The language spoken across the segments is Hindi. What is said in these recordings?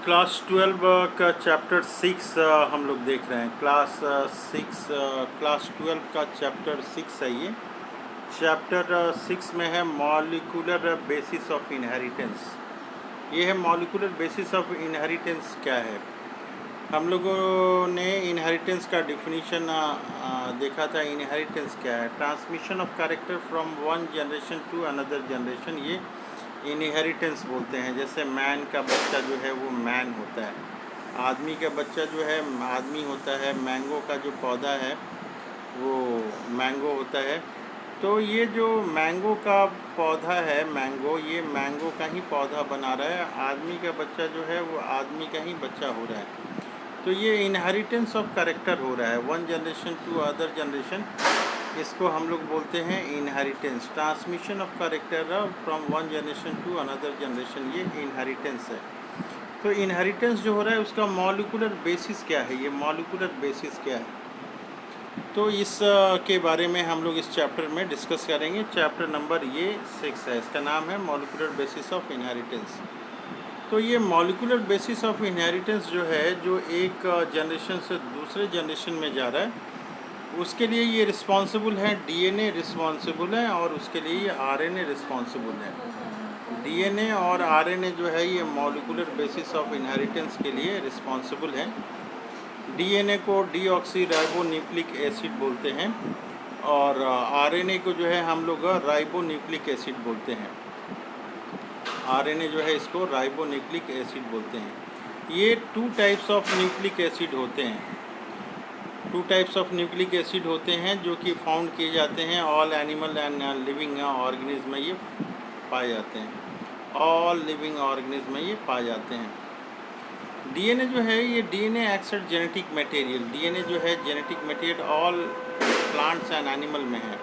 क्लास 12 का चैप्टर 6 हम लोग देख रहे हैं। क्लास 12 का चैप्टर 6 है ये। चैप्टर 6 में है मॉलिक्यूलर बेसिस ऑफ इनहेरिटेंस। ये है मॉलिक्यूलर बेसिस ऑफ इनहेरिटेंस क्या है। हम लोगों ने इनहेरिटेंस का डिफिनीशन देखा था। इनहेरिटेंस क्या है? Transmission of character from one generation to another generation, ये इनहेरिटेंस बोलते हैं। जैसे मैन का बच्चा जो है वो मैन होता है, आदमी का बच्चा जो है आदमी होता है, मैंगो का जो पौधा है वो मैंगो होता है। तो ये जो मैंगो का पौधा है, मैंगो, ये मैंगो का ही पौधा बना रहा है। आदमी का बच्चा जो है वो आदमी का ही बच्चा हो रहा है। तो ये इनहेरिटेंस ऑफ कैरेक्टर हो रहा है one generation to other generation. इसको हम लोग बोलते हैं inheritance. Transmission of character from one generation to another generation, ये इनहेरिटेंस है। तो इनहेरिटेंस जो हो रहा है उसका मॉलिक्यूलर बेसिस क्या है? ये मॉलिक्यूलर बेसिस क्या है? तो इस के बारे में हम लोग इस चैप्टर में डिस्कस करेंगे। चैप्टर नंबर ये 6 है, इसका नाम है मॉलिक्यूलर बेसिस ऑफ इनहेरिटेंस। तो ये मॉलिक्यूलर बेसिस ऑफ इनहेरिटेंस जो है, जो एक जनरेशन से दूसरे जनरेशन में जा रहा है, उसके लिए ये रिस्पॉन्सिबल है, डीएनए रिस्पॉन्सिबल है, और उसके लिए ये आरएनए रिस्पॉन्सिबल है। डीएनए और आरएनए जो है ये मॉलिक्यूलर बेसिस ऑफ इनहेरिटेंस के लिए रिस्पॉन्सिबल है। डीएनए को डीऑक्सीराइबोन्यूक्लिक एसिड बोलते हैं, और आरएनए को जो है हम लोग राइबोन्यूक्लिक एसिड बोलते हैं। आरएनए जो है इसको राइबोन्यूक्लिक एसिड बोलते हैं। ये 2 टाइप्स ऑफ न्यूक्लिक एसिड होते हैं। 2 टाइप्स ऑफ न्यूक्लिक एसिड होते हैं जो कि फाउंड किए जाते हैं all animal and living organism में ये पाए जाते हैं। ऑल लिविंग ऑर्गेनिज्म में ये पाए जाते हैं। डीएनए जो है ये DNA acts as genetic material. DNA जो है genetic material all plants and animal में है,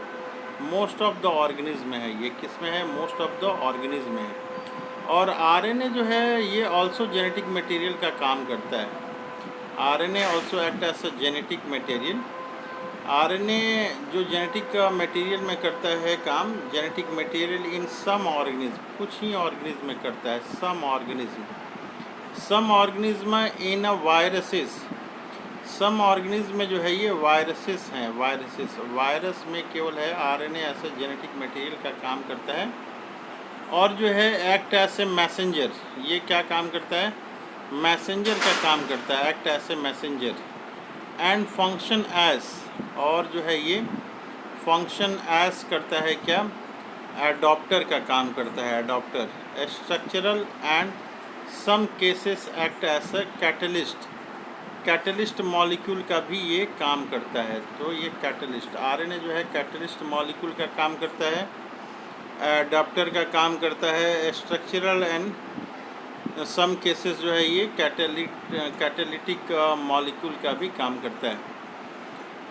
मोस्ट ऑफ द ऑर्गेनिज्म में है। ये किस में है? मोस्ट ऑफ द ऑर्गेनिज्म में है। और आरएनए जो है ये ऑल्सो जेनेटिक मटेरियल का काम करता है। RNA also act as a genetic material. RNA जो जेनेटिक मटेरियल में करता है काम, genetic material in some organism, कुछ ही ऑर्गेनिज्म में करता है। Some organism in a viruses. सम ऑर्गेनिज्म में जो है ये वायरसेस हैं। वायरस में केवल है आरएनए ऐसा जेनेटिक मटेरियल का काम करता है। और जो है एक्ट एज ए मैसेंजर, ये क्या काम करता है? मैसेंजर का काम करता है, act as a messenger. And function as, और जो है ये फंक्शन एज करता है क्या? एडॉप्टर का काम करता है, adapter. Structural and some cases act as a catalyst. Catalyst molecule का भी ये काम करता है। तो ये कैटलिस्ट, आरएनए जो है कैटलिस्ट मॉलिक्यूल का काम करता है, एडाप्टर का काम करता है। स्ट्रक्चरल एंड सम केसेस जो है ये कैटालिटिक मॉलिक्यूल का भी काम करता है।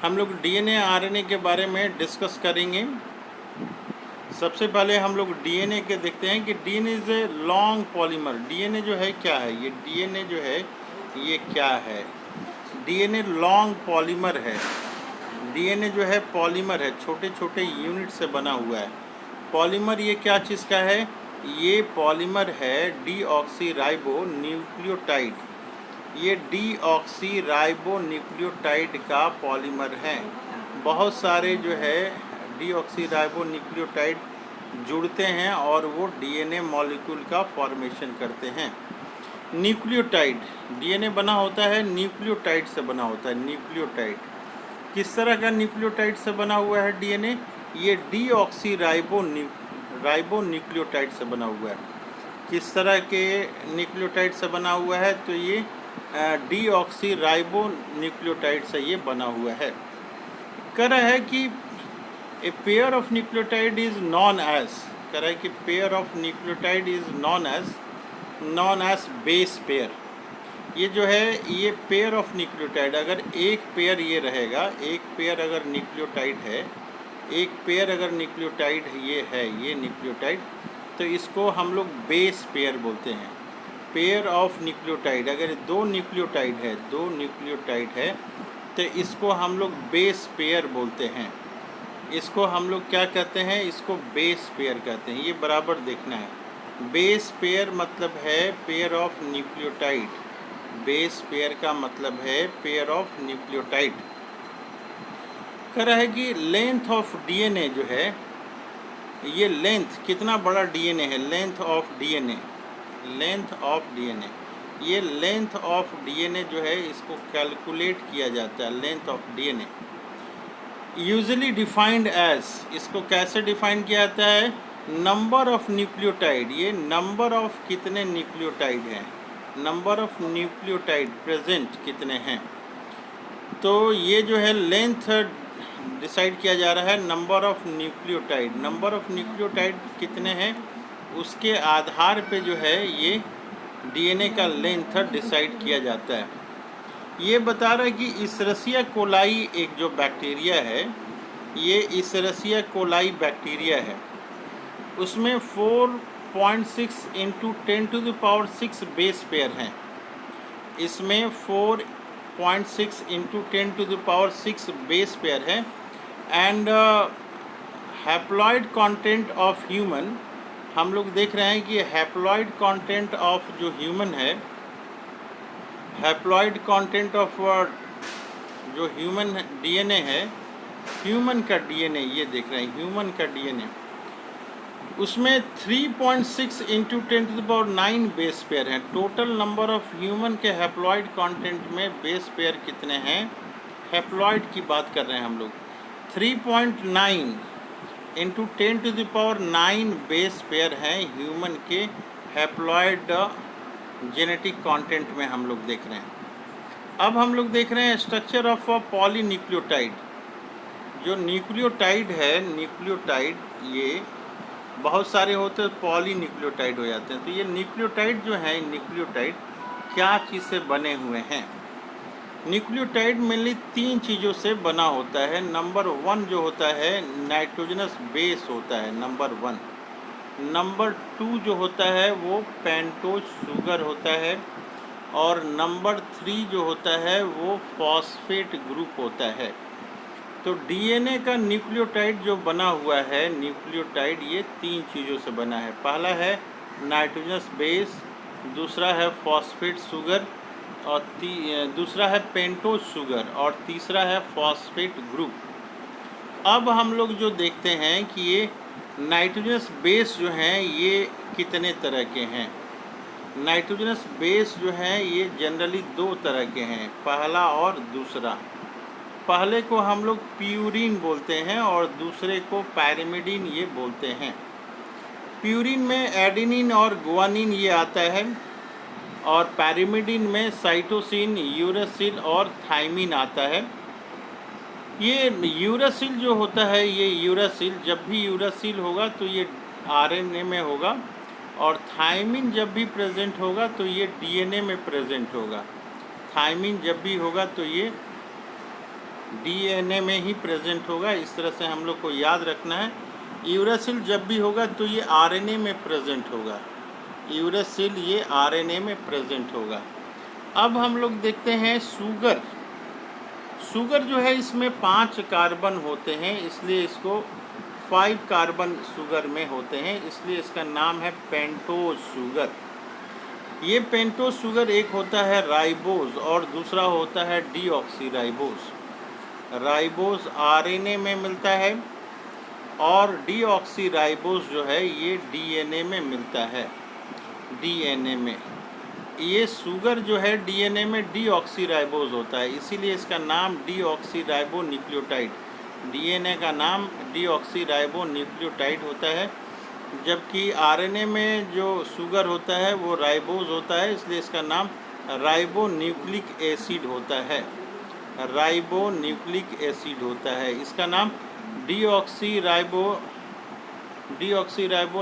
हम लोग डीएनए आरएनए के बारे में डिस्कस करेंगे। सबसे पहले हम लोग डीएनए के देखते हैं कि DNA is a long polymer. DNA जो है क्या है? ये डीएनए जो है ये क्या है? डीएनए लॉन्ग पॉलीमर है। डीएनए जो है पॉलीमर है, छोटे छोटे यूनिट से बना हुआ है। पॉलीमर ये क्या चीज़ का है? ये पॉलीमर है डीऑक्सीराइबो न्यूक्लियोटाइड। ये डीऑक्सीराइबो न्यूक्लियोटाइड का पॉलीमर है। बहुत सारे जो है डीऑक्सीराइबो न्यूक्लियोटाइड जुड़ते हैं और वो डीएनए मॉलिक्यूल का फॉर्मेशन करते हैं। न्यूक्लियोटाइड, डीएनए बना होता है न्यूक्लियोटाइड से बना होता है। न्यूक्लियोटाइड किस तरह का न्यूक्लियोटाइड से बना हुआ है डीएनए? ये डीऑक्सीराइबो न्यूक्लियोटाइड से बना हुआ है। किस तरह के न्यूक्लियोटाइड से बना हुआ है? तो ये डीऑक्सीराइबो न्यूक्लियोटाइड से ये बना हुआ है। कह रहा है कि a pair of nucleotide is known as, कह रहा है कि pair of nucleotide is known as base pair. ये जो है ये पेयर ऑफ न्यूक्लियोटाइड, अगर एक पेयर ये रहेगा, एक पेयर अगर न्यूक्लियोटाइड है, एक पेयर अगर न्यूक्लियोटाइड ये है, ये न्यूक्लियोटाइड, तो इसको हम लोग बेस पेयर बोलते हैं। पेयर ऑफ न्यूक्लियोटाइड, अगर दो न्यूक्लियोटाइड है तो इसको हम लोग बेस पेयर बोलते हैं। इसको हम लोग क्या कहते हैं? इसको बेस पेयर कहते हैं। ये बराबर देखना है। बेस पेयर मतलब है pair of nucleotide. Base pair का मतलब है पेयर ऑफ न्यूक्लियोटाइड। कह रहा है कि लेंथ ऑफ डीएनए जो है, ये लेंथ कितना बड़ा डीएनए है, length of DNA, length of DNA, ये लेंथ ऑफ डीएनए जो है इसको कैलकुलेट किया जाता है। Length of DNA usually defined as, इसको कैसे डिफाइन किया जाता है, नंबर ऑफ न्यूक्लियोटाइड। ये नंबर ऑफ कितने न्यूक्लियोटाइड हैं, नंबर ऑफ न्यूक्लियोटाइड प्रेजेंट कितने हैं। तो ये जो है लेंथ डिसाइड किया जा रहा है number of nucleotide. Number of nucleotide कितने हैं उसके आधार पे जो है ये डीएनए का लेंथ डिसाइड किया जाता है। ये बता रहा है कि इशरसिया कोलाई एक जो बैक्टीरिया है, ये इशरसिया कोलाई बैक्टीरिया है, उसमें 4.6 इंटू 10⁻6 बेस पेयर हैं। इसमें 4.6 इंटू 10⁻6 बेस पेयर है। And haploid content of human, हम लोग देख रहे हैं कि हैप्लॉइड कंटेंट ऑफ जो ह्यूमन है, हैप्लॉइड कंटेंट ऑफ जो ह्यूमन डीएनए है, ह्यूमन का डीएनए ये देख रहे हैं, ह्यूमन का डीएनए, उसमें 3.6 इंटू 10⁹ बेस पेयर हैं। टोटल नंबर ऑफ ह्यूमन के हैप्लॉइड कंटेंट में बेस पेयर कितने हैं, हैप्लॉइड की बात कर रहे हैं हम लोग। 3.9 इंटू 10⁹ बेस पेयर हैं ह्यूमन के हैप्लॉइड जेनेटिक कंटेंट में हम लोग देख रहे हैं। अब हम लोग देख रहे हैं स्ट्रक्चर ऑफ पॉलीन्यूक्लियोटाइड। जो न्यूक्लियोटाइड है, न्यूक्लियोटाइड ये बहुत सारे होते हैं, पॉलीन्यूक्लियोटाइड हो जाते हैं। तो ये न्यूक्लियोटाइड जो है, न्यूक्लियोटाइड क्या चीज़ से बने हुए हैं। न्यूक्लियोटाइड मेनली 3 चीज़ों से बना होता है। नंबर 1 जो होता है नाइट्रोजनस बेस होता है, नंबर 1। नंबर 2 जो होता है वो पेंटोज शुगर होता है। और नंबर 3 जो होता है वो फॉस्फेट ग्रुप होता है। तो डीएनए का न्यूक्लियोटाइड जो बना हुआ है, न्यूक्लियोटाइड ये 3 चीज़ों से बना है। पहला है नाइट्रोजनस बेस, दूसरा है फॉस्फेट शुगर, और दूसरा है पेंटोज शुगर, और तीसरा है फॉस्फेट ग्रुप। अब हम लोग जो देखते हैं कि ये नाइट्रोजनस बेस जो हैं ये कितने तरह के हैं। नाइट्रोजनस बेस जो हैं ये जनरली 2 तरह के हैं, पहला और दूसरा। पहले को हम लोग प्यूरिन बोलते हैं और दूसरे को पैरिमिडिन ये बोलते हैं। प्यूरिन में एडेनिन और गुआनिन ये आता है, और पैरिमिडिन में साइटोसिन, यूरासिल और थाइमिन आता है। ये यूरासिल जो होता है, ये यूरासिल जब भी यूरासिल होगा तो ये आरएनए में होगा, और थाइमिन जब भी प्रेजेंट होगा तो ये डीएनए में प्रेजेंट होगा। थाइमिन जब भी होगा तो ये डीएनए में ही प्रेजेंट होगा। इस तरह से हम लोग को याद रखना है। यूरासिल जब भी होगा तो ये आरएनए में प्रेजेंट होगा। यूरासिल ये आरएनए में प्रेजेंट होगा। अब हम लोग देखते हैं शुगर। शुगर जो है इसमें 5 कार्बन होते हैं, इसलिए इसको 5 कार्बन शुगर में होते हैं, इसलिए इसका नाम है पेंटोज शुगर। ये पेंटोज शुगर एक होता है राइबोज और दूसरा होता है डीऑक्सीराइबोज। राइबोज आरएनए में मिलता है और डीऑक्सीराइबोज जो है ये डीएनए में मिलता है। डीएनए में ये शुगर जो है डीएनए में डीऑक्सीराइबोज होता है, इसीलिए इसका नाम डीऑक्सीराइबो न्यूक्लियोटाइड, डीएनए का नाम डीऑक्सीराइबो न्यूक्लियोटाइड होता है। जबकि आरएनए में जो शुगर होता है वो राइबोज होता है, इसलिए इसका नाम राइबो न्यूक्लिक एसिड होता है। राइबो न्यूक्लिक एसिड होता है, इसका नाम डीऑक्सीराइबो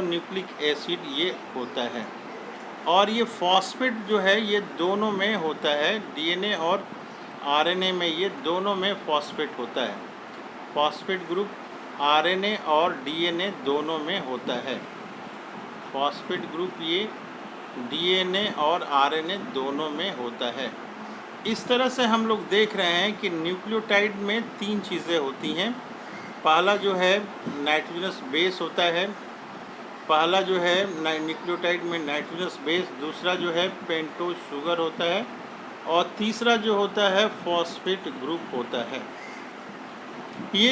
न्यूक्लिक एसिड ये होता है। और ये फॉस्फेट जो है ये दोनों में होता है, डीएनए और आरएनए में ये दोनों में फॉस्फेट होता है। फॉस्फेट ग्रुप आरएनए और डीएनए दोनों में होता है। फॉस्फेट ग्रुप ये डीएनए और आरएनए दोनों में होता है। इस तरह से हम लोग देख रहे हैं कि न्यूक्लियोटाइड में 3 चीज़ें होती हैं। पहला जो है नाइट्रोजनस बेस होता है, पहला जो है न्यूक्लियोटाइड में नाइट्रोजनस बेस, दूसरा जो है पेंटोज शुगर होता है, और तीसरा जो होता है फॉस्फेट ग्रुप होता है। ये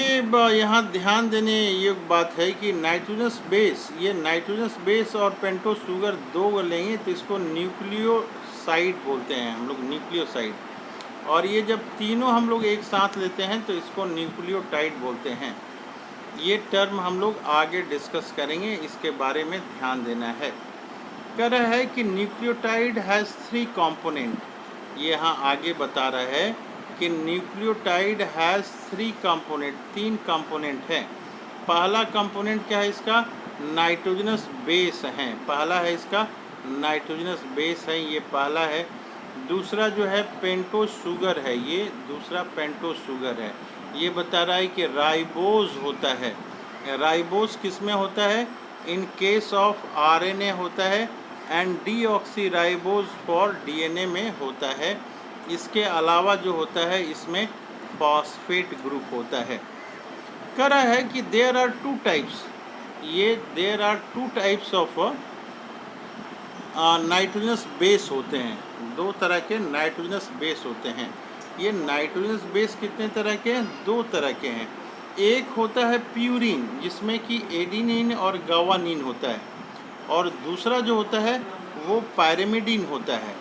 यहाँ ध्यान देने ये बात है कि नाइट्रोजनस बेस, ये नाइट्रोजनस बेस और पेंटोज शुगर दो लेंगे तो इसको न्यूक्लियोसाइड बोलते हैं हम लोग, न्यूक्लियोसाइड। और ये जब तीनों हम लोग एक साथ लेते हैं तो इसको न्यूक्लियोटाइड बोलते हैं। ये टर्म हम लोग आगे डिस्कस करेंगे, इसके बारे में ध्यान देना है। कह रहा है कि न्यूक्लियोटाइड हैज़ 3 कंपोनेंट। ये यहाँ आगे बता रहा है कि न्यूक्लियोटाइड हैज़ 3 कंपोनेंट, 3 कंपोनेंट हैं। पहला कंपोनेंट क्या है इसका? नाइट्रोजनस बेस है। पहला है इसका नाइट्रोजनस बेस है, ये पहला है। दूसरा जो है पेंटोज शुगर है, ये दूसरा पेंटोज शुगर है। ये बता रहा है कि राइबोज होता है। राइबोज किस में होता है? इन केस ऑफ आरएनए होता है, एंड डीऑक्सीराइबोज फॉर डीएनए में होता है। इसके अलावा जो होता है इसमें फॉस्फेट ग्रुप होता है। कह रहा है कि देयर आर 2 टाइप्स, ये there are 2 types of nitrogenous base होते हैं। 2 तरह के नाइट्रोजनस बेस होते हैं। ये नाइट्रोजनस बेस कितने तरह के हैं? 2 तरह के हैं। एक होता है प्यूरिन, जिसमें कि एडिनिन और गावानिन होता है, और दूसरा जो होता है वो पायरिमिडिन होता है।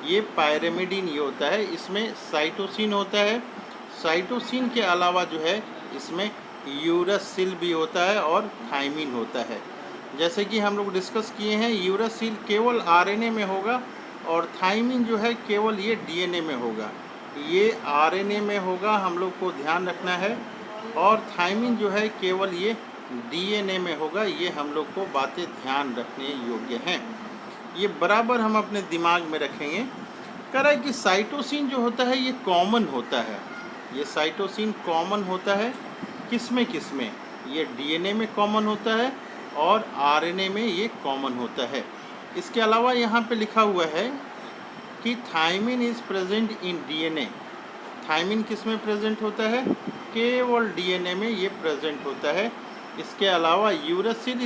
ये पायरिमिडिन ये होता है, इसमें साइटोसिन होता है। साइटोसिन के अलावा जो है इसमें यूरासिल भी होता है और थाइमिन होता है। जैसे कि हम लोग डिस्कस किए हैं, यूरासिल केवल आरएनए में होगा और थाइमिन जो है केवल ये डीएनए में होगा। ये आरएनए में होगा, हम लोग को ध्यान रखना है, और थाइमिन जो है केवल ये डीएनए में होगा। ये हम लोग को बातें ध्यान रखने योग्य हैं, ये बराबर हम अपने दिमाग में रखेंगे। कह रहा है कि साइटोसिन जो होता है ये कॉमन होता है। ये साइटोसिन कॉमन होता है किसमें किसमें? ये डीएनए में कॉमन होता है और आरएनए में ये कॉमन होता है। इसके अलावा यहाँ पे लिखा हुआ है कि thymine is present in DNA. Thymine किस में प्रेजेंट होता है? केवल डीएनए में ये प्रेजेंट होता है। इसके अलावा uracil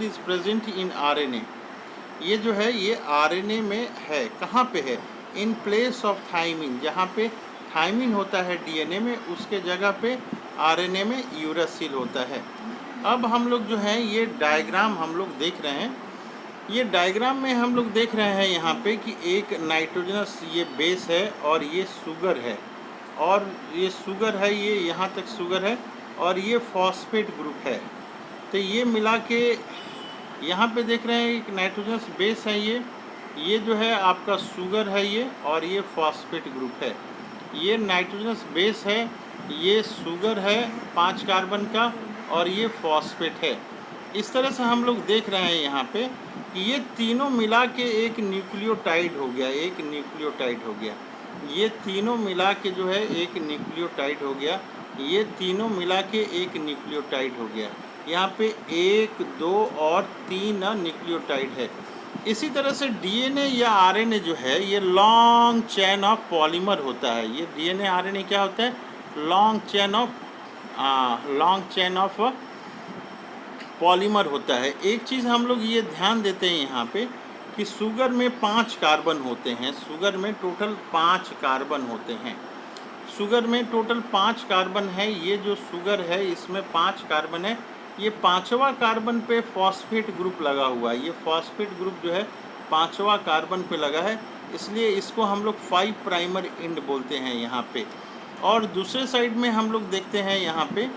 is present in RNA. ये जो है ये आरएनए में है। कहाँ पे है? In place of thymine. जहाँ पे थाइमिन होता है डीएनए में, उसके जगह पे आरएनए में यूरासिल होता है। अब हम लोग जो है ये डायग्राम हम लोग देख रहे हैं। ये डायग्राम में हम लोग देख रहे हैं यहाँ पे कि एक नाइट्रोजनस ये बेस है और ये शुगर है, और ये शुगर है, ये यहाँ तक शुगर है, और ये फॉस्फेट ग्रुप है। तो ये मिला के यहाँ पे देख रहे हैं एक नाइट्रोजनस बेस है, ये जो है आपका शुगर है ये, और ये फॉस्फेट ग्रुप है। ये नाइट्रोजनस बेस है, ये शुगर है 5 कार्बन का, और ये फॉस्फेट है। इस तरह से हम लोग देख रहे हैं यहाँ पे कि ये तीनों मिला के एक न्यूक्लियोटाइड हो गया, एक न्यूक्लियोटाइड हो गया। ये तीनों मिला के जो है एक न्यूक्लियोटाइड हो गया। ये तीनों मिला के एक न्यूक्लियोटाइड हो गया। यहाँ पे 1, 2 और 3 न्यूक्लियोटाइड है। इसी तरह से डीएनए या आरएनए जो है ये लॉन्ग चेन ऑफ पॉलीमर होता है। ये डीएनए आरएनए क्या होता है? लॉन्ग चेन ऑफ पॉलीमर होता है। एक चीज़ हम लोग ये ध्यान देते हैं यहाँ पे कि शुगर में 5 कार्बन होते हैं। शुगर में टोटल 5 कार्बन होते हैं। शुगर में टोटल 5 कार्बन है। ये जो शुगर है इसमें 5 कार्बन है। ये 5वां कार्बन पे फॉस्फेट ग्रुप लगा हुआ है। ये फॉस्फेट ग्रुप जो है 5वां कार्बन पे लगा है, इसलिए इसको हम लोग 5 प्राइमर एंड बोलते हैं यहाँ पे। और दूसरे साइड में हम लोग देखते हैं यहाँ पे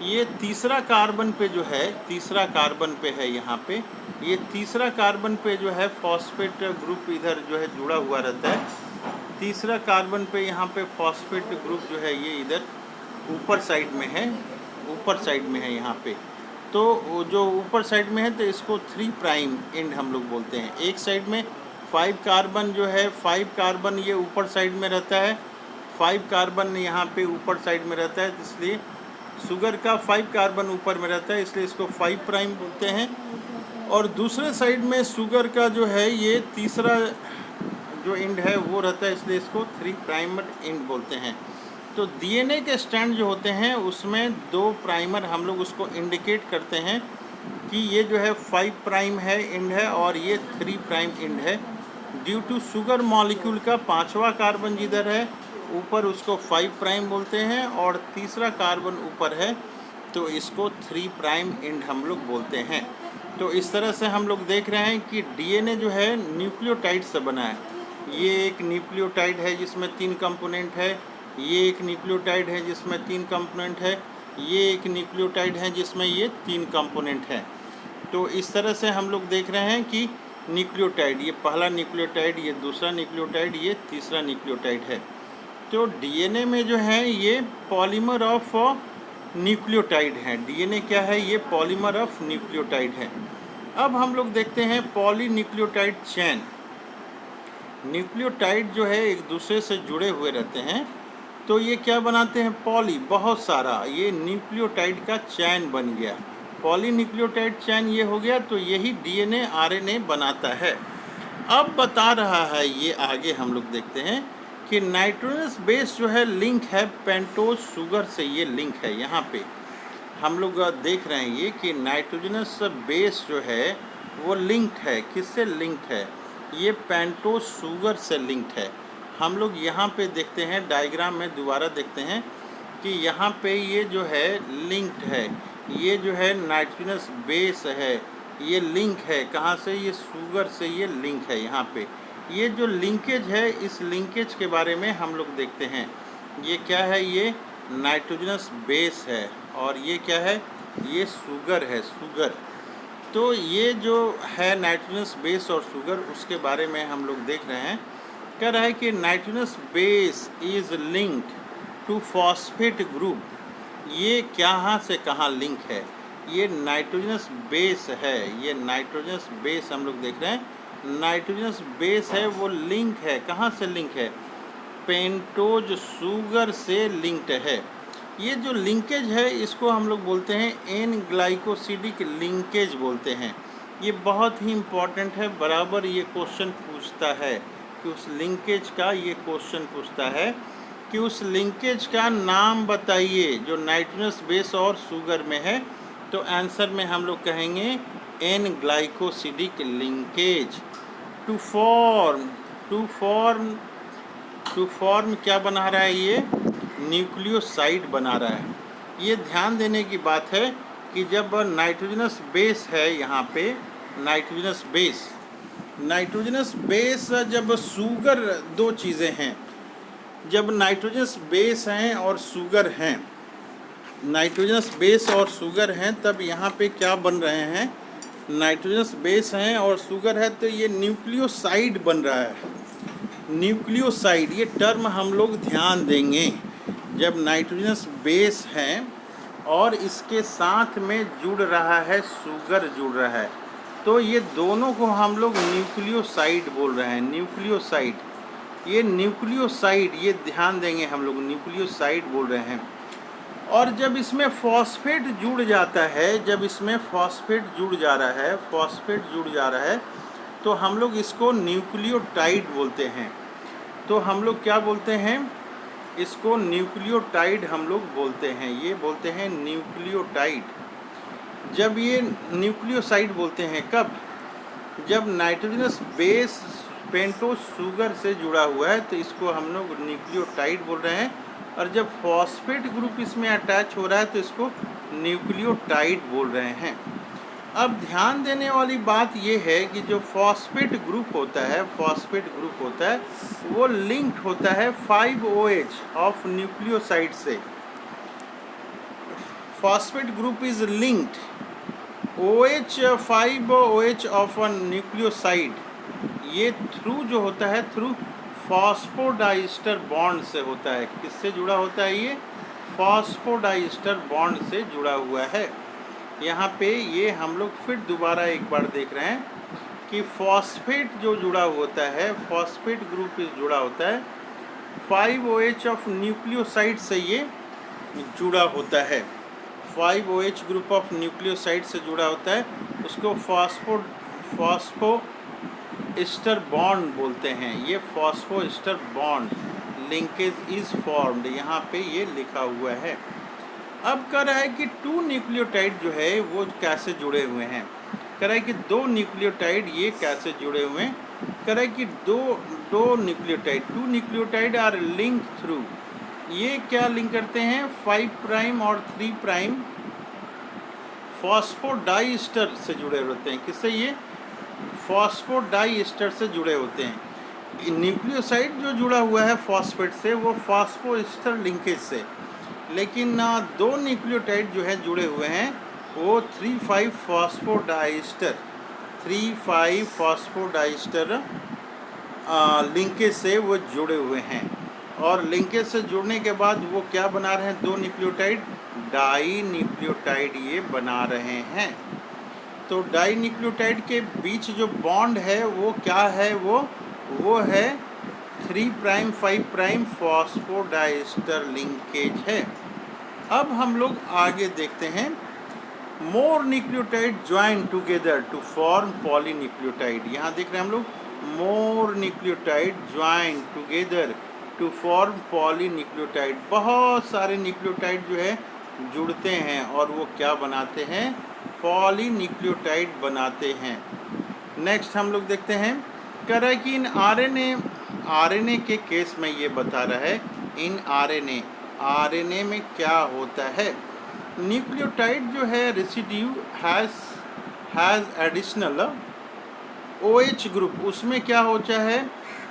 ये तीसरा कार्बन पे जो है, तीसरा कार्बन पे है यहाँ पे, ये तीसरा कार्बन पे जो है फॉस्फेट ग्रुप इधर जो है जुड़ा हुआ रहता है। तीसरा कार्बन पे यहाँ पे फॉस्फेट ग्रुप जो है ये इधर ऊपर साइड में है, ऊपर साइड में है यहाँ पे। तो जो ऊपर साइड में है तो इसको 3 प्राइम एंड हम लोग बोलते हैं। एक साइड में 5 कार्बन जो है, 5 कार्बन ये ऊपर साइड में रहता है, 5 कार्बन यहाँ पे ऊपर साइड में रहता है, तो इसलिए शुगर का 5 कार्बन ऊपर में रहता है, इसलिए इसको 5 प्राइम बोलते हैं। और दूसरे साइड में शुगर का जो है ये तीसरा जो एंड है वो रहता है, इसलिए इसको 3 प्राइमर एंड बोलते हैं। तो डीएनए के स्ट्रैंड जो होते हैं उसमें 2 प्राइमर हम लोग उसको इंडिकेट करते हैं कि ये जो है 5 प्राइम है एंड है और ये 3 प्राइम एंड है। ड्यू टू शुगर मॉलिक्यूल का 5वां कार्बन जिधर है ऊपर उसको 5 प्राइम बोलते हैं और तीसरा कार्बन ऊपर है तो इसको 3 प्राइम एंड हम लोग बोलते हैं। तो इस तरह से हम लोग देख रहे हैं कि डीएनए जो है न्यूक्लियोटाइड से बना है। ये एक न्यूक्लियोटाइड है जिसमें 3 कंपोनेंट है, ये एक न्यूक्लियोटाइड है जिसमें 3 कंपोनेंट है, ये एक न्यूक्लियोटाइड है जिसमें ये 3 कंपोनेंट है। तो इस तरह से हम लोग देख रहे हैं कि न्यूक्लियोटाइड, ये पहला न्यूक्लियोटाइड, ये दूसरा न्यूक्लियोटाइड, ये तीसरा न्यूक्लियोटाइड है। तो डीएनए में जो है ये पॉलीमर ऑफ न्यूक्लियोटाइड है। डीएनए क्या है? ये पॉलीमर ऑफ न्यूक्लियोटाइड है। अब हम लोग देखते हैं पॉलीन्यूक्लियोटाइड चेन। न्यूक्लियोटाइड जो है एक दूसरे से जुड़े हुए रहते हैं तो ये क्या बनाते हैं? पॉली, बहुत सारा, ये न्यूक्लियोटाइड का चैन बन गया। पॉलीन्यूक्लियोटाइड चैन ये हो गया तो यही डीएनए आरएनए बनाता है। अब बता रहा है ये, आगे हम लोग देखते हैं कि नाइट्रोजनस बेस जो है लिंक है पेंटोज शुगर से, ये लिंक है। यहाँ पे हम लोग देख रहे हैं ये कि नाइट्रोजनस बेस जो है वो लिंक्ड है। किससे लिंक्ड है? ये पेंटोज शुगर से लिंक्ड है। हम लोग यहाँ पे देखते हैं, डायग्राम में दोबारा देखते हैं कि यहाँ पे ये जो है लिंक्ड है। ये जो है नाइट्रोजनस बेस है, ये लिंक है। कहाँ से? ये शुगर से ये लिंक है। यहाँ पे ये जो लिंकेज है, इस लिंकेज के बारे में हम लोग देखते हैं। ये क्या है? ये नाइट्रोजनस बेस है और ये क्या है? ये शुगर है, शुगर। तो ये जो है नाइट्रोजनस बेस और शुगर, उसके बारे में हम लोग देख रहे हैं। कह रहा है कि nitrogenous base is linked to phosphate group. ये कहाँ से कहाँ लिंक है? ये नाइट्रोजनस बेस है, ये नाइट्रोजनस बेस हम लोग देख रहे हैं। नाइट्रोजनस बेस है वो लिंक है। कहाँ से लिंक है? पेंटोज शुगर से लिंक्ड है। ये जो लिंकेज है इसको हम लोग बोलते हैं एन ग्लाइकोसिडिक लिंकेज बोलते हैं। ये बहुत ही इम्पॉर्टेंट है, बराबर ये क्वेश्चन पूछता है कि उस लिंकेज का, ये क्वेश्चन पूछता है कि उस लिंकेज का नाम बताइए जो नाइट्रोजनस बेस और शुगर में है। तो आंसर में हम लोग कहेंगे N glycosidic linkage. To form क्या बना रहा है? ये न्यूक्लियोसाइड बना रहा है। ये ध्यान देने की बात है कि जब नाइट्रोजनस बेस है, यहाँ पे नाइट्रोजनस बेस जब शुगर, दो चीज़ें हैं। जब नाइट्रोजनस बेस हैं और शुगर हैं, नाइट्रोजनस बेस और शुगर हैं, तब यहाँ पे क्या बन रहे हैं? नाइट्रोजनस बेस हैं और शुगर है तो ये न्यूक्लियोसाइड बन रहा है। न्यूक्लियोसाइड, ये टर्म हम लोग ध्यान देंगे। जब नाइट्रोजनस बेस हैं और इसके साथ में जुड़ रहा है शुगर, जुड़ रहा है, तो ये दोनों को हम लोग न्यूक्लियोसाइड बोल रहे हैं। न्यूक्लियोसाइड, ये न्यूक्लियोसाइड, ये ध्यान देंगे हम लोग, न्यूक्लियोसाइड बोल रहे हैं। और जब इसमें फॉस्फेट जुड़ जाता है, जब इसमें फॉस्फेट जुड़ जा रहा है तो हम लोग इसको न्यूक्लियोटाइड बोलते हैं। तो हम लोग क्या बोलते हैं? इसको न्यूक्लियोटाइड हम लोग बोलते हैं। ये बोलते हैं न्यूक्लियोटाइड। जब ये न्यूक्लियोसाइड बोलते हैं कब? जब नाइट्रोजनस बेस पेंटोज शुगर से जुड़ा हुआ है तो इसको हम लोग न्यूक्लियोटाइड बोल रहे हैं। और जब फॉस्फेट ग्रुप इसमें अटैच हो रहा है तो इसको न्यूक्लियोटाइड बोल रहे हैं। अब ध्यान देने वाली बात ये है कि जो फॉस्फेट ग्रुप होता है, वो लिंक्ड होता है 5OH ऑफ न्यूक्लियोसाइड से। Phosphate group is linked OH 5OH of a nucleoside. ये थ्रू जो होता है, थ्रू फॉस्फोडाइस्टर बॉन्ड से होता है। किससे जुड़ा होता है? ये फॉस्फोडाइस्टर बॉन्ड से जुड़ा हुआ है। यहाँ पे ये हम लोग फिर दोबारा एक बार देख रहे हैं कि फॉस्फेट जो जुड़ा होता है, फॉस्फेट ग्रुप इस जुड़ा होता है 5OH ऑफ न्यूक्लियोसाइड से, ये जुड़ा होता है। 5OH ग्रुप ऑफ न्यूक्लियोसाइड से जुड़ा होता है, उसको फॉस्फो एस्टर बॉन्ड बोलते हैं। ये phosphoester bond linkage is formed, यहाँ पे ये लिखा हुआ है। अब कह रहा है कि 2 न्यूक्लियोटाइड जो है वो कैसे जुड़े हुए हैं। कह रहा है कि 2 न्यूक्लियोटाइड ये कैसे जुड़े हुए हैं। कह रहा है कि दो nucleotide 2 nucleotide are link through, ये क्या लिंक करते हैं 5 प्राइम और 3 प्राइम फॉस्फोडाइस्टर से जुड़े होते हैं। किससे? ये फॉस्फोडाइस्टर से जुड़े होते हैं। न्यूक्लियोसाइड जो जुड़ा हुआ है फॉस्फेट से वो फॉस्फोएस्टर लिंकेज से, लेकिन 2 न्यूक्लियोटाइड जो है जुड़े हुए हैं वो 3,5 फॉस्फोडाइस्टर 3,5 फॉस्फोडाइस्टर लिंकेज से वो जुड़े हुए हैं। और लिंकेज से जुड़ने के बाद वो क्या बना रहे हैं 2 न्यूक्लियोटाइड डाई न्यूक्लियोटाइड ये बना रहे हैं। तो डाई न्यूक्लियोटाइड के बीच जो बॉन्ड है वो क्या है, वो है 3 प्राइम 5 प्राइम फॉस्फोडाइस्टर लिंकेज है। अब हम लोग आगे देखते हैं, more nucleotide join together to form polynucleotide. यहाँ देख रहे हैं हम लोग, more nucleotide join together to form polynucleotide. बहुत सारे न्यूक्लियोटाइड जो है जुड़ते हैं और वो क्या बनाते हैं, पॉलीन्यूक्लियोटाइड बनाते हैं। नेक्स्ट हम लोग देखते हैं, कह रहा है कि इन आरएनए के केस में ये बता रहा है, इन आरएनए में क्या होता है। न्यूक्लियोटाइड जो है residue has additional OH group, उसमें क्या होता है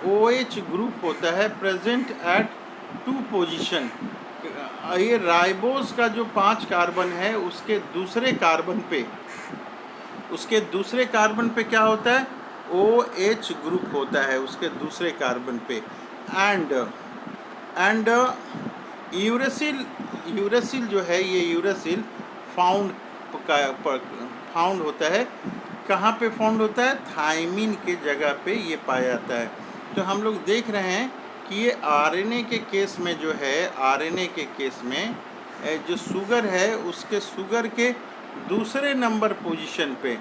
OH ग्रुप होता है प्रेजेंट एट 2 पोजीशन। ये राइबोस का जो 5 कार्बन है उसके दूसरे कार्बन पे क्या होता है OH ग्रुप होता है उसके दूसरे कार्बन पे। एंड यूरेसिल जो है, ये यूरेसिल फाउंड होता है, कहाँ पे फाउंड होता है, थायमिन के जगह पे ये पाया जाता है। तो हम लोग देख रहे हैं कि ये आरएनए के केस में जो है, आरएनए के केस में जो शुगर है उसके शुगर के दूसरे नंबर पोजीशन पे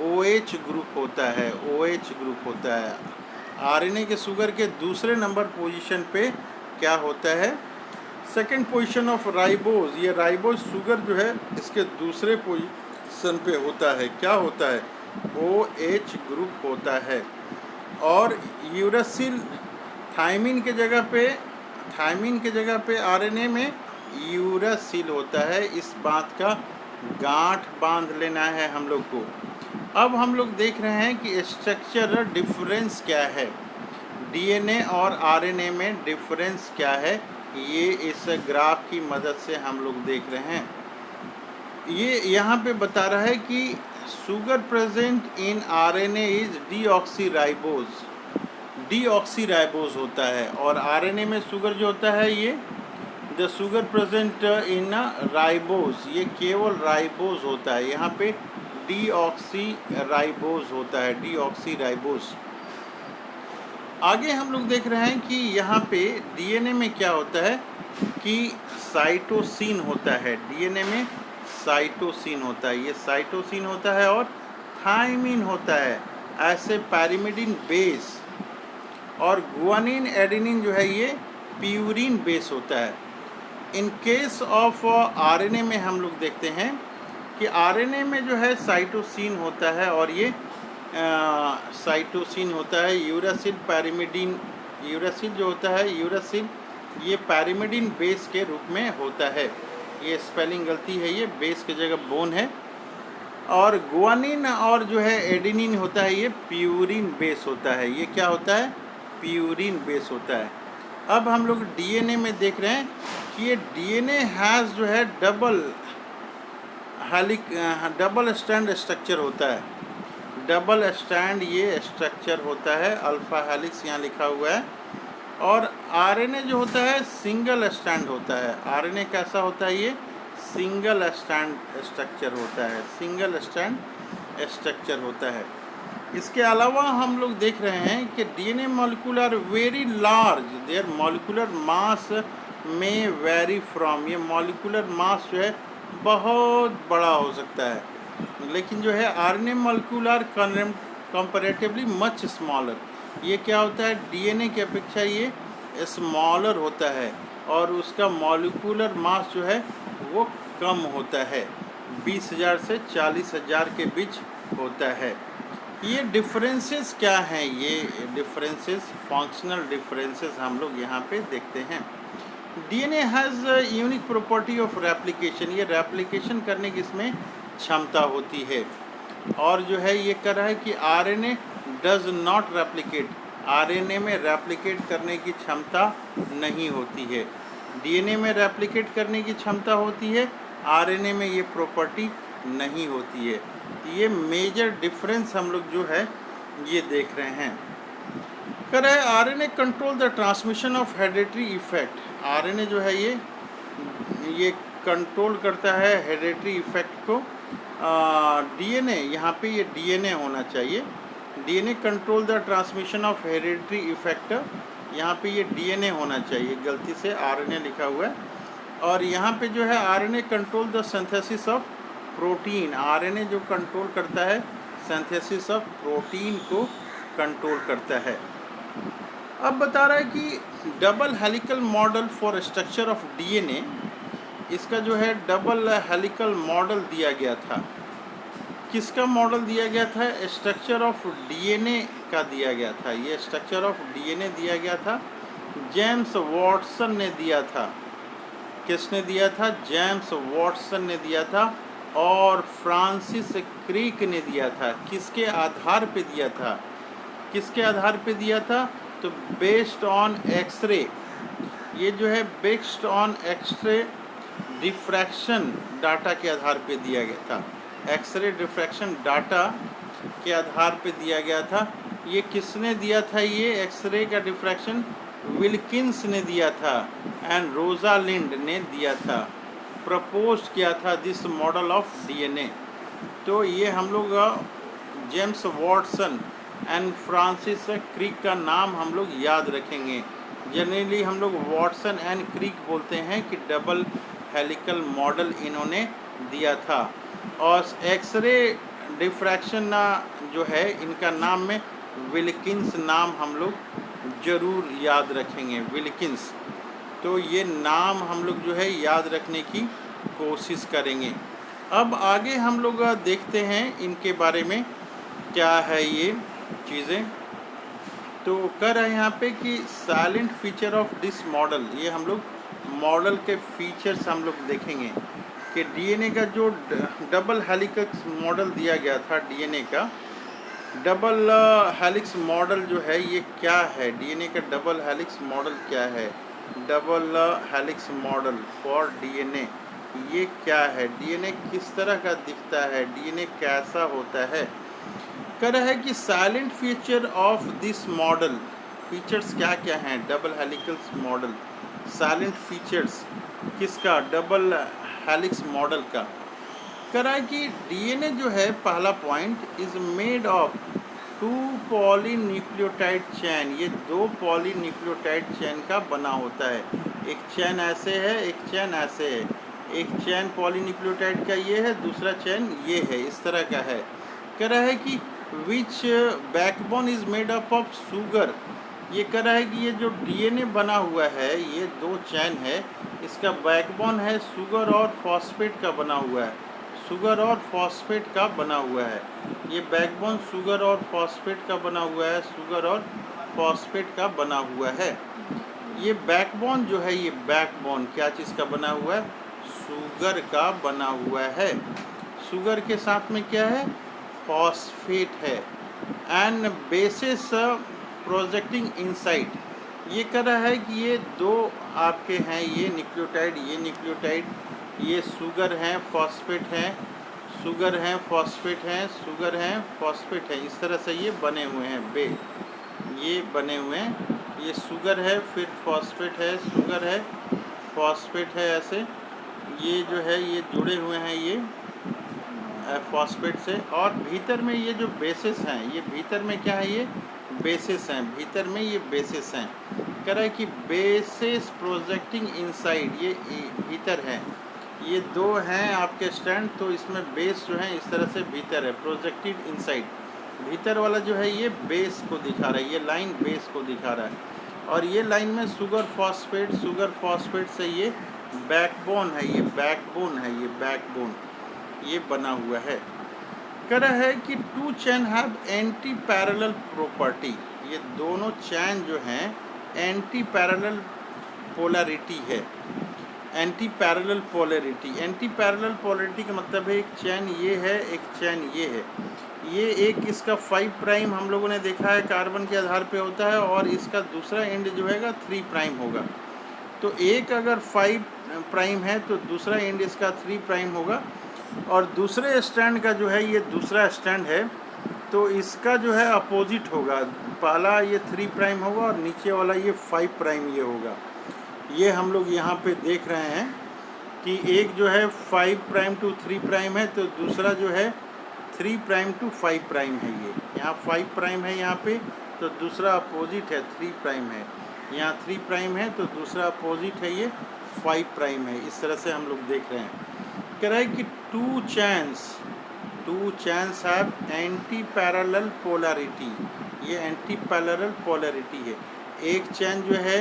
OH ग्रुप होता है, OH ग्रुप होता है। आरएनए के शुगर के दूसरे नंबर पोजीशन पे क्या होता है, सेकंड पोजीशन ऑफ राइबोज। ये राइबोज शुगर जो है इसके दूसरे पोजीशन पे होता है, क्या होता है OH ग्रुप होता है। और यूरेसिल थायमिन के जगह पे आरएनए में यूरेसिल होता है। इस बात का गांठ बांध लेना है हम लोग को। अब हम लोग देख रहे हैं कि स्ट्रक्चरल डिफरेंस क्या है, डीएनए और आरएनए में डिफरेंस क्या है, ये इस ग्राफ की मदद से हम लोग देख रहे हैं। ये यहाँ पे बता रहा है कि sugar present in RNA is deoxyribose होता है, और आरएनए में शुगर जो होता है ये the sugar present in ribose, ये केवल राइबोज होता है, यहाँ पे डीऑक्सीराइबोज होता है, डीऑक्सीराइबोज। आगे हम लोग देख रहे हैं कि यहाँ पे डीएनए में क्या होता है कि साइटोसिन होता है, डीएनए में साइटोसिन होता है, ये साइटोसिन होता है और थायमिन होता है, ऐसे पैरिमिडिन बेस। और गुआनिन एडेनिन जो है ये प्यूरिन बेस होता है। इन केस ऑफ आरएनए में हम लोग देखते हैं कि आरएनए में जो है साइटोसिन होता है और ये साइटोसिन होता है, यूरेसिल पैरिमिडिन, यूरेसिल जो होता है यूरेसिल ये पैरिमिडिन बेस के रूप में होता है। ये स्पेलिंग गलती है, ये बेस की जगह बोन है। और गुआनिन और जो है एडेनिन होता है ये प्यूरिन बेस होता है, ये क्या होता है प्यूरिन बेस होता है। अब हम लोग डीएनए में देख रहे हैं कि ये डीएनए हैज़ जो है डबल स्ट्रैंड स्ट्रक्चर होता है, डबल स्ट्रैंड ये स्ट्रक्चर होता है, अल्फा हेलिक्स यहाँ लिखा हुआ है। और आरएनए जो होता है सिंगल स्ट्रैंड होता है, आरएनए कैसा होता है ये सिंगल स्ट्रैंड स्ट्रक्चर होता है, सिंगल स्ट्रैंड स्ट्रक्चर होता है। इसके अलावा हम लोग देख रहे हैं कि DNA molecule are very large, their molecular mass में वेरी फ्रॉम, ये मॉलिक्यूलर मास जो है बहुत बड़ा हो सकता है, लेकिन जो है RNA molecule are comparatively much smaller, ये क्या होता है डीएनए की अपेक्षा ये स्मॉलर होता है और उसका मॉलिक्यूलर मास जो है वो कम होता है, 20,000 से 40,000 के बीच होता है। ये डिफरेंसेस क्या हैं? ये डिफरेंसेस, फंक्शनल डिफरेंसेस हम लोग यहाँ पे देखते हैं। DNA has unique property of replication, ये रेप्लिकेशन करने की इसमें क्षमता होती है। और जो है ये कह रहा है कि RNA does not replicate, RNA में रेप्लिकेट करने की क्षमता नहीं होती है। डीएनए में रेप्लिकेट करने की क्षमता होती है, आरएनए में ये प्रॉपर्टी नहीं होती है। तो ये मेजर डिफरेंस हम लोग जो है ये देख रहे हैं। कह रहा है RNA control the transmission of hereditary effect, RNA जो है ये कंट्रोल करता है हेरिडिटरी इफेक्ट को। डीएनए, यहाँ पे ये डीएनए होना चाहिए, DNA control the transmission of hereditary effect, यहाँ पे ये डीएनए होना चाहिए, गलती से आरएनए लिखा हुआ है। और यहाँ पे जो है RNA control the synthesis of protein, RNA जो कंट्रोल करता है सिंथेसिस ऑफ प्रोटीन को कंट्रोल करता है। अब बता रहा है कि double helical model for structure of DNA, इसका जो है डबल हेलिकल मॉडल दिया गया था। किसका मॉडल दिया गया था? स्ट्रक्चर ऑफ डीएनए का दिया गया था। ये स्ट्रक्चर ऑफ डीएनए दिया गया था, जेम्स वॉटसन ने दिया था। किसने दिया था? जेम्स वॉटसन ने दिया था और फ्रांसिस क्रिक ने दिया था। किसके आधार पे दिया था? किसके आधार पे दिया था? तो बेस्ड ऑन एक्सरे, ये जो है based on X-ray diffraction data के आधार पे दिया गया था। एक्सरे डिफ्रैक्शन डाटा के आधार पे दिया गया था। ये किसने दिया था? ये एक्सरे का डिफ्रैक्शन विल्किंस ने दिया था एंड रोजालिंड ने दिया था, प्रपोज किया था दिस मॉडल ऑफ डीएनए। तो ये हम लोग James Watson and Francis Crick का नाम हम लोग याद रखेंगे। जनरली हम लोग वॉटसन एंड क्रिक बोलते हैं कि डबल हेलिकल मॉडल इन्होंने दिया था। और एक्सरे डिफ्रैक्शन जो है इनका नाम में विल्किंस नाम हम लोग ज़रूर याद रखेंगे, विल्किंस। तो ये नाम हम लोग जो है याद रखने की कोशिश करेंगे। अब आगे हम लोग देखते हैं इनके बारे में क्या है ये चीज़ें। तो कर रहे हैं यहाँ पे कि silent feature of this model, ये हम लोग मॉडल के फीचर्स हम लोग देखेंगे कि डीएनए का जो डबल हेलिक्स मॉडल दिया गया था, डीएनए का डबल हेलिक्स मॉडल जो है ये क्या है? डीएनए का डबल हेलिक्स मॉडल क्या है? Double helix model for DNA ये क्या है? डीएनए किस तरह का दिखता है? डीएनए कैसा होता है? कह रहा है कि silent feature of this model, features क्या क्या हैं double helix model? Silent features किसका? डबल हेलिक्स मॉडल का। कह रहा है कि डीएनए जो है पहला point is made of 2 polynucleotide chain, ये 2 पॉलीन्यूक्लियोटाइड चैन का बना होता है। एक चैन ऐसे है, एक चैन ऐसे है, एक चैन पॉलीन्यूक्लियोटाइड का ये है, दूसरा चैन ये है, इस तरह का है। कह रहा है कि which backbone is made up of sugar, ये कह रहा है कि ये जो डीएनए बना हुआ है ये 2 चैन है, इसका बैकबोन है शुगर और फॉस्फेट का बना हुआ है, शुगर और फॉस्फेट का बना हुआ है। ये बैकबोन शुगर और फॉस्फेट का बना हुआ है, शुगर और फॉस्फेट का बना हुआ है। ये बैकबोन जो है, ये बैकबोन क्या चीज़ का बना हुआ है? शुगर का बना हुआ है। शुगर के साथ में क्या है? फॉस्फेट है। एंड बेसिस प्रोजेक्टिंग इनसाइड, ये कह रहा है कि ये 2 आपके हैं, ये न्यूक्लियोटाइड, ये न्यूक्लियोटाइड, ये शुगर हैं, फॉस्फेट हैं, शुगर हैं, फॉस्फेट हैं, शुगर हैं, फॉस्फेट हैं, इस तरह से ये बने हुए हैं, ये बने हुए हैं। ये शुगर है, फिर फॉस्फेट है, शुगर है, फॉस्फेट है, ऐसे ये जो है ये जुड़े हुए हैं ये फॉस्फेट से। और भीतर में ये जो बेसिस हैं, ये भीतर में क्या है? ये बेसिस हैं, भीतर में ये बेसिस हैं। कह रहा है कि बेसिस प्रोजेक्टिंग इनसाइड, ये भीतर है, ये 2 हैं आपके स्टैंड, तो इसमें बेस जो है इस तरह से भीतर है, प्रोजेक्टेड इनसाइड। भीतर वाला जो है ये बेस को दिखा रहा है, ये लाइन बेस को दिखा रहा है। और ये लाइन में शुगर फॉस्फेट से ये बैकबोन है, ये बैकबोन ये बना हुआ है। कह रहा है कि two chain have antiparallel property, ये दोनों चैन जो हैं एंटी पैरेलल पोलैरिटी है। एंटी पैरेलल पोलैरिटी का मतलब है एक चैन ये है, एक चैन ये है। ये एक इसका 5 प्राइम हम लोगों ने देखा है कार्बन के आधार पे होता है, और इसका दूसरा एंड जो है 3 प्राइम होगा। तो एक अगर 5 प्राइम है तो दूसरा एंड इसका 3 प्राइम होगा, और दूसरे स्टैंड का जो है ये दूसरा स्टैंड है तो इसका जो है अपोजिट होगा। पहला ये 3 प्राइम होगा और नीचे वाला ये 5 प्राइम ये होगा। ये हम लोग यहाँ पे देख रहे हैं कि एक जो है 5 प्राइम टू 3 प्राइम है, तो दूसरा जो है 3 प्राइम टू 5 प्राइम है। ये यहाँ 5 प्राइम है यहाँ पे, तो दूसरा अपोजिट है 3 प्राइम है। यहाँ 3 प्राइम है तो दूसरा अपोजिट है ये 5 प्राइम है। इस तरह से हम लोग देख रहे हैं। कह रहा है कि two chains have antiparallel polarity, ये एंटी पैरेलल पोलैरिटी है। एक चैन जो है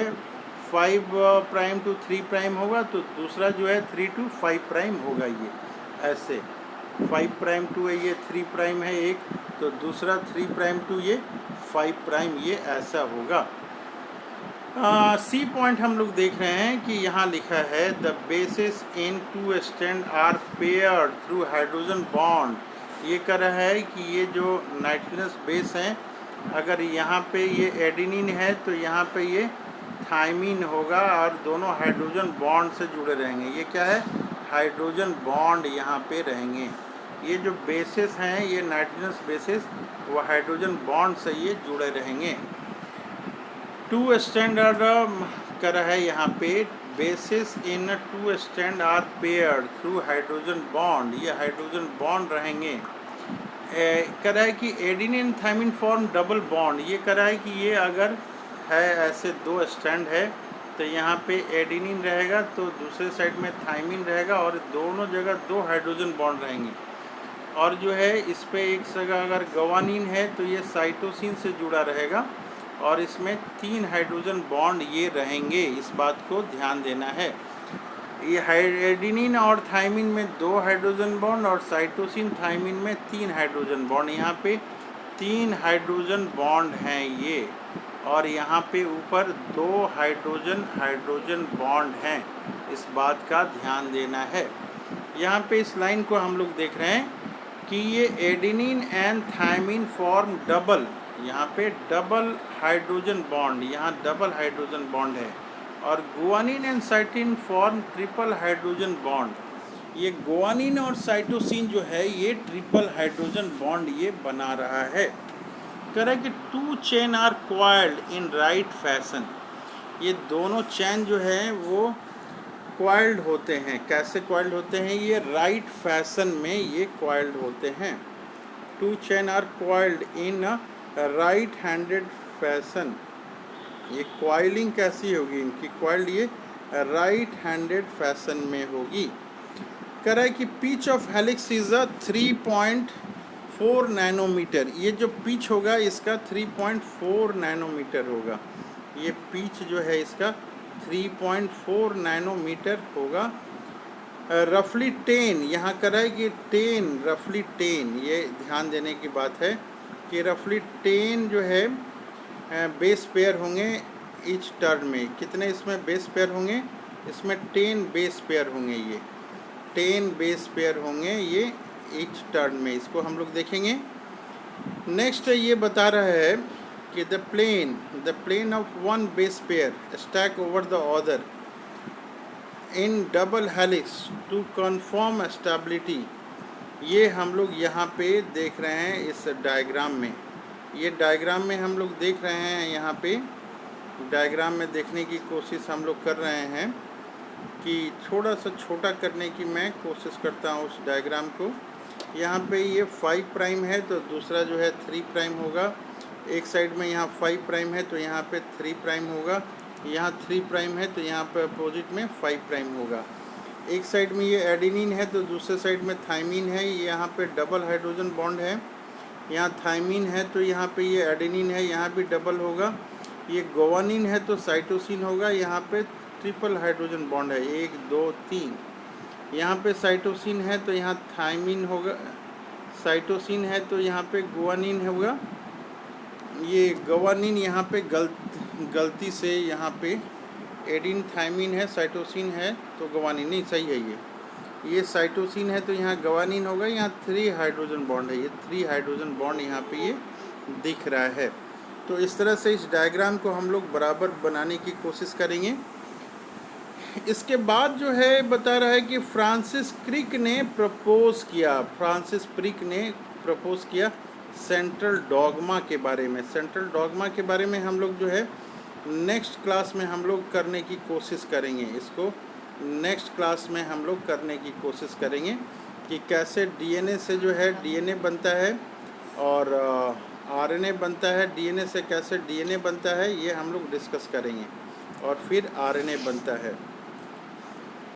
5 प्राइम टू 3 प्राइम होगा, तो दूसरा जो है 3 टू 5 प्राइम होगा। ये ऐसे 5 प्राइम टू है ये 3 प्राइम है एक, तो दूसरा 3 प्राइम टू ये 5 प्राइम, ये ऐसा होगा। सी पॉइंट हम लोग देख रहे हैं कि यहाँ लिखा है the bases in two strand are paired through hydrogen bond. ये कह रहा है कि ये जो नाइट्रोजनस बेस हैं, अगर यहाँ पे ये एडेनिन है तो यहाँ पे ये थाइमिन होगा, और दोनों हाइड्रोजन बॉन्ड से जुड़े रहेंगे। ये क्या है? हाइड्रोजन बॉन्ड यहाँ पे रहेंगे। ये जो बेसिस हैं ये नाइट्रोजनस बेसिस, वो हाइड्रोजन बॉन्ड से ये जुड़े रहेंगे। टू स्टैंड आर कर रहा है यहाँ पे bases in two strand are paired through hydrogen bond, ये हाइड्रोजन बॉन्ड रहेंगे। कह रहा है कि adenine thymine form double bond. ये कह रहा है कि ये अगर है ऐसे 2 स्टैंड है तो यहाँ पे एडेनिन रहेगा तो दूसरे साइड में थाइमिन रहेगा, और दोनों जगह 2 हाइड्रोजन बॉन्ड रहेंगे। और जो है इस पे एक जगह अगर गुआनिन है तो ये साइटोसिन से जुड़ा रहेगा, और इसमें 3 हाइड्रोजन बॉन्ड ये रहेंगे। इस बात को ध्यान देना है। ये एडेनिन और थाइमिन में 2 हाइड्रोजन बॉन्ड, और साइटोसिन थाइमिन में 3 हाइड्रोजन बॉन्ड। यहाँ पे 3 हाइड्रोजन बॉन्ड हैं ये, और यहाँ पे ऊपर 2 हाइड्रोजन बॉन्ड हैं। इस बात का ध्यान देना है। यहाँ पे इस लाइन को हम लोग देख रहे हैं कि ये adenine and thymine form double, यहाँ पे डबल हाइड्रोजन बॉन्ड, यहाँ डबल हाइड्रोजन बॉन्ड है, और guanine and साइटिन form triple hydrogen bond. ये गुआनिन और साइटोसिन जो है ये ट्रिपल हाइड्रोजन बॉन्ड ये बना रहा है। कह रहा है कि two chain are coiled in right fashion. ये दोनों चैन जो है वो क्वाइल्ड होते हैं। कैसे क्वाइल्ड होते हैं? ये राइट फैशन में ये क्वाइल्ड होते हैं। Two chain are coiled in right handed fashion. ये क्वाइलिंग कैसी होगी इनकी? क्वाइल्ड ये राइट हैंडेड फैशन में होगी। कह रहा है कि pitch of helix is 3.4 nanometre. ये जो पिच होगा इसका 3.4 नैनोमीटर होगा। ये पिच जो है इसका 3.4 नैनोमीटर होगा। रफली 10, यहाँ कर रहा है कि 10 रफली 10, ये ध्यान देने की बात है कि रफली 10 जो है बेस पेयर होंगे ईच टर्न में। कितने इसमें बेस पेयर होंगे? इसमें 10 बेस पेयर होंगे। ये 10 बेस पेयर होंगे ये ईच टर्न में। इसको हम लोग देखेंगे। नेक्स्ट ये बता रहा है कि the plane of one base pair stack over the other in double helix to confirm stability. ये हम लोग यहाँ पे देख रहे हैं इस डायग्राम में। ये डायग्राम में हम लोग देख रहे हैं, यहाँ पे डायग्राम में देखने की कोशिश हम लोग कर रहे हैं कि थोड़ा सा छोटा करने की मैं कोशिश करता हूँ उस डायग्राम को। यहाँ पे ये 5 प्राइम है तो दूसरा जो है 3 प्राइम होगा। एक साइड में यहाँ 5 प्राइम है तो यहाँ पे 3 प्राइम होगा। यहाँ 3 प्राइम है तो यहाँ पे अपोजिट में 5 प्राइम होगा। एक साइड में ये एडेनिन है तो दूसरे साइड में थाइमिन है। यहाँ पे डबल हाइड्रोजन बॉन्ड है। यहाँ थाइमिन है तो यहाँ पे ये एडेनिन है, यहाँ भी डबल होगा। ये गुआनिन है तो साइटोसिन होगा, यहाँ पे ट्रिपल हाइड्रोजन बॉन्ड है, 1 2 3। यहाँ पे साइटोसिन है तो यहाँ थायमिन होगा, साइटोसिन है तो यहाँ पे गुआनिन होगा। ये गुआनिन यहाँ पे गलती से यहाँ पे एडिन थायमिन है, साइटोसिन है तो गुआनिन नहीं, सही है ये साइटोसिन है तो यहाँ गुआनिन होगा। यहाँ 3 हाइड्रोजन बॉन्ड है, ये 3 हाइड्रोजन बॉन्ड यहाँ पे ये दिख रहा है। तो इस तरह से इस डायग्राम को हम लोग बराबर बनाने की कोशिश करेंगे। इसके बाद जो है बता रहा है कि फ्रांसिस क्रिक ने प्रपोज किया सेंट्रल डॉगमा के बारे में। सेंट्रल डॉगमा के बारे में हम लोग जो है नेक्स्ट क्लास में हम लोग करने की कोशिश करेंगे। इसको नेक्स्ट क्लास में हम लोग करने की कोशिश करेंगे कि कैसे डीएनए से जो है डीएनए बनता है और आरएनए बनता है। डीएनए से कैसे डीएनए बनता है ये हम लोग डिस्कस करेंगे और फिर आरएनए बनता है।